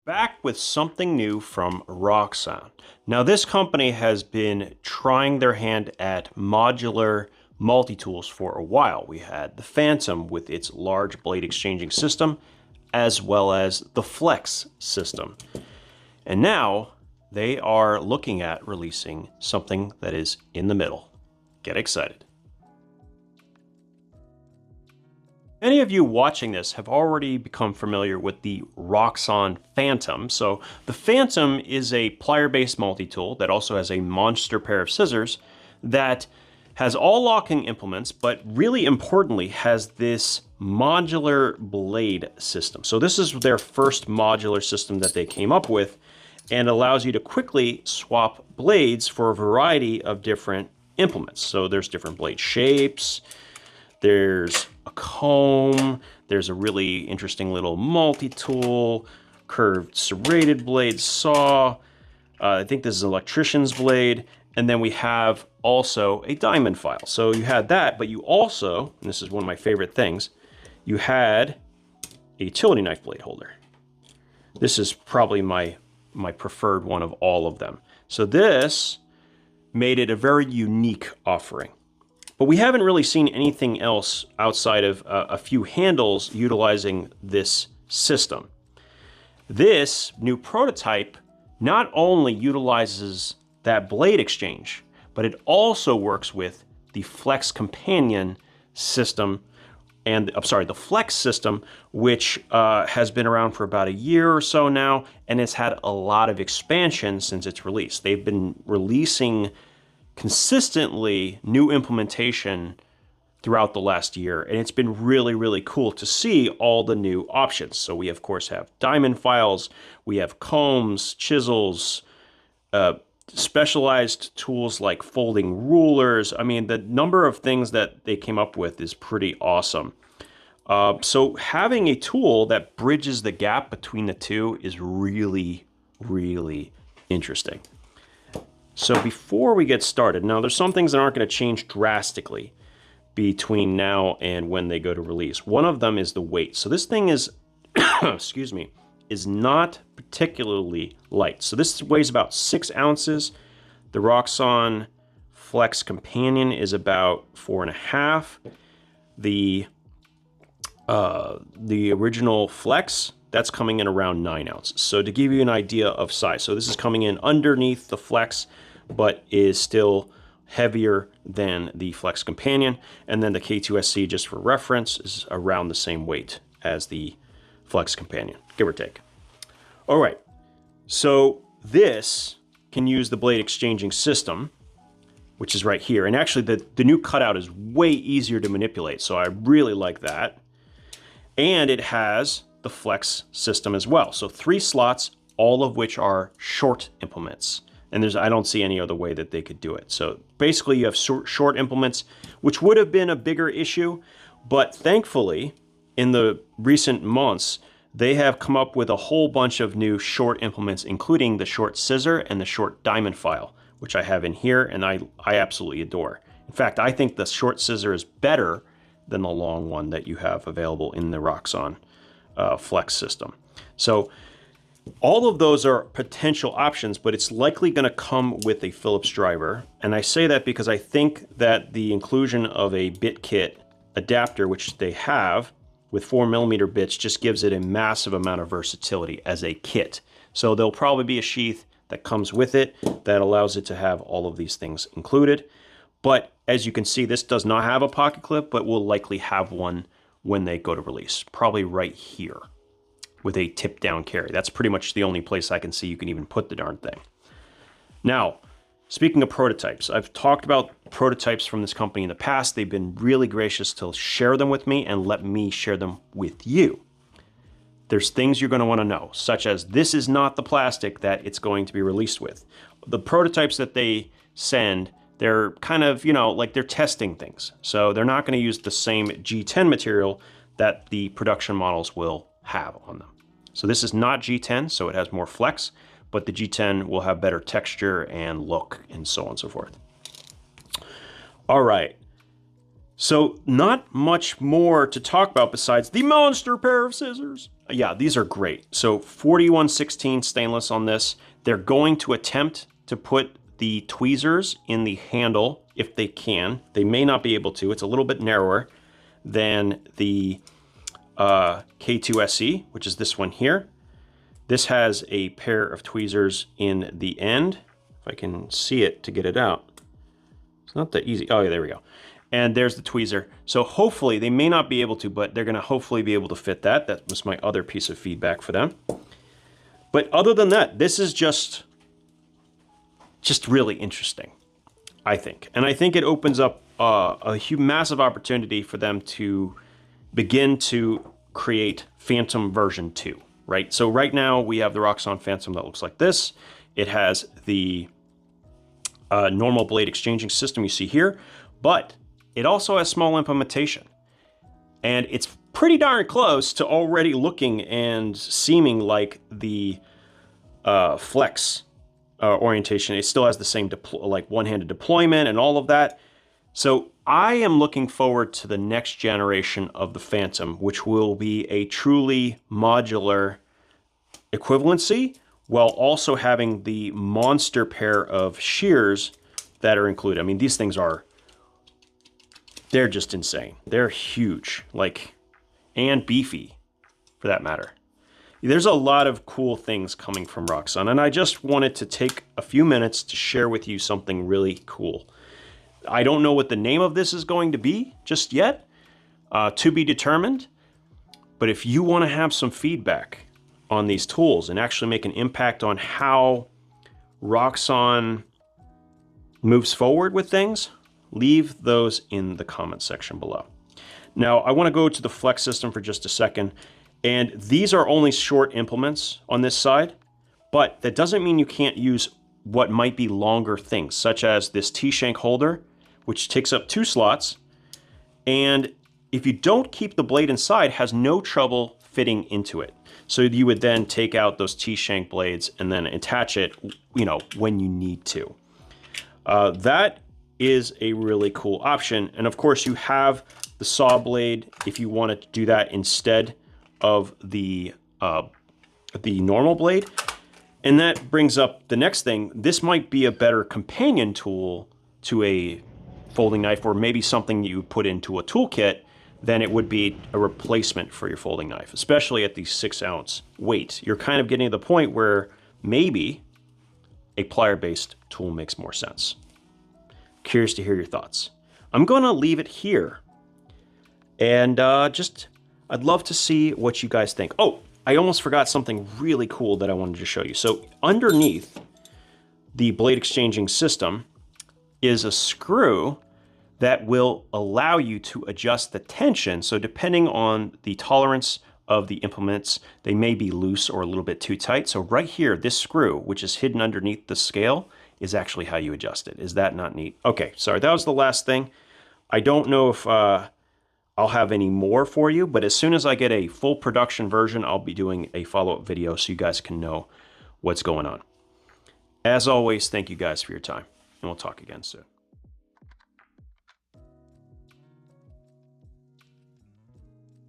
Back with something new from Roxon. Now this company has been trying their hand at modular multi-tools for a while. We had the Phantom with its large blade exchanging system, as well as the Flex system. And now they are looking at releasing something that is in the middle. Get excited. Many of you watching this have already become familiar with the Roxon Phantom. So the Phantom is a plier-based multi-tool that also has a monster pair of scissors that has all locking implements, but really importantly has this modular blade system. So this is their first modular system that they came up with and allows you to quickly swap blades for a variety of different implements. So there's different blade shapes, there's a comb, there's a really interesting little multi-tool, curved serrated blade saw, I think this is an electrician's blade, and then we have also a diamond file. So you had that, but you also, and this is one of my favorite things, you had a utility knife blade holder. This is probably my preferred one of all of them. So this made it a very unique offering. But we haven't really seen anything else outside of a few handles utilizing this system. This new prototype not only utilizes that blade exchange, but it also works with the Flex companion system, and the Flex system, which has been around for about a year or so now, and it's had a lot of expansion since its release. They've been releasing consistently new implementation throughout the last year, and it's been really, really cool to see all the new options. So we of course have diamond files, we have combs, chisels, specialized tools like folding rulers. I mean, the number of things that they came up with is pretty awesome. So having a tool that bridges the gap between the two is really, really interesting. So before we get started, now there's some things that aren't going to change drastically between now and when they go to release. One of them is the weight. So this thing is, excuse me, is not particularly light. So this weighs about 6 ounces. The Roxon Flex Companion is about 4.5. The original Flex, that's coming in around 9 ounces. So to give you an idea of size, so this is coming in underneath the Flex, but is still heavier than the Flex Companion. And then the K2SC, just for reference, is around the same weight as the Flex Companion, give or take. All right, so this can use the blade exchanging system, which is right here. And actually the new cutout is way easier to manipulate, so I really like that. And it has the Flex system as well. So 3 slots, all of which are short implements. And I don't see any other way that they could do it. So basically you have short implements, which would have been a bigger issue, but thankfully in the recent months, they have come up with a whole bunch of new short implements, including the short scissor and the short diamond file, which I have in here and I absolutely adore. In fact, I think the short scissor is better than the long one that you have available in the Roxon Flex system. So all of those are potential options, but it's likely going to come with a Phillips driver. And I say that because I think that the inclusion of a bit kit adapter, which they have with 4mm bits, just gives it a massive amount of versatility as a kit. So there'll probably be a sheath that comes with it that allows it to have all of these things included. But as you can see, this does not have a pocket clip, but will likely have one when they go to release, probably right here with a tip down carry. That's pretty much the only place I can see you can even put the darn thing. Now, speaking of prototypes, I've talked about prototypes from this company in the past. They've been really gracious to share them with me and let me share them with you. There's things you're going to want to know, such as this is not the plastic that it's going to be released with. The prototypes that they send, they're kind of, you know, like they're testing things. So they're not going to use the same G10 material that the production models will have on them. So this is not G10, so it has more flex, but the G10 will have better texture and look and so on and so forth. All right, so not much more to talk about besides the monster pair of scissors. yeah, these are great. So 4116 stainless on this. They're going to attempt to put the tweezers in the handle if they can. They may not be able to. It's a little bit narrower than the K2SE, which is this one here. This has a pair of tweezers in the end. If I can see it to get it out. It's not that easy. Oh, yeah, there we go. And there's the tweezer. So hopefully, they may not be able to, but they're gonna hopefully be able to fit that. That was my other piece of feedback for them. But other than that, this is just really interesting, I think. And I think it opens up a massive opportunity for them to begin to create Phantom version 2, right? So right now we have the Roxon Phantom that looks like this. It has the normal blade exchanging system you see here, but it also has small implementation. And it's pretty darn close to already looking and seeming like the Flex orientation. It still has the same like one-handed deployment and all of that. So I am looking forward to the next generation of the Phantom, which will be a truly modular equivalency while also having the monster pair of shears that are included. I mean, these things they're just insane. They're huge, like, and beefy for that matter. There's a lot of cool things coming from Roxon, and I just wanted to take a few minutes to share with you something really cool. I don't know what the name of this is going to be just yet, to be determined, but if you want to have some feedback on these tools and actually make an impact on how Roxon moves forward with things, leave those in the comment section below. Now, I want to go to the Flex system for just a second, and these are only short implements on this side, but that doesn't mean you can't use what might be longer things, such as this T-shank holder, which takes up 2 slots, and if you don't keep the blade inside, has no trouble fitting into it. So you would then take out those T-shank blades and then attach it, you know, when you need to. That is a really cool option. And of course you have the saw blade if you want to do that instead of the normal blade. And that brings up the next thing. This might be a better companion tool to a folding knife, or maybe something you put into a toolkit, than it would be a replacement for your folding knife, especially at the 6-ounce weight. You're kind of getting to the point where maybe a plier-based tool makes more sense. Curious to hear your thoughts. I'm gonna leave it here. And I'd love to see what you guys think. Oh, I almost forgot something really cool that I wanted to show you. So underneath the blade exchanging system is a screw that will allow you to adjust the tension. So depending on the tolerance of the implements, they may be loose or a little bit too tight. So right here, this screw, which is hidden underneath the scale, is actually how you adjust it. Is that not neat? Okay, sorry, that was the last thing. I don't know if I'll have any more for you, but as soon as I get a full production version, I'll be doing a follow-up video so you guys can know what's going on. As always, thank you guys for your time, and we'll talk again soon.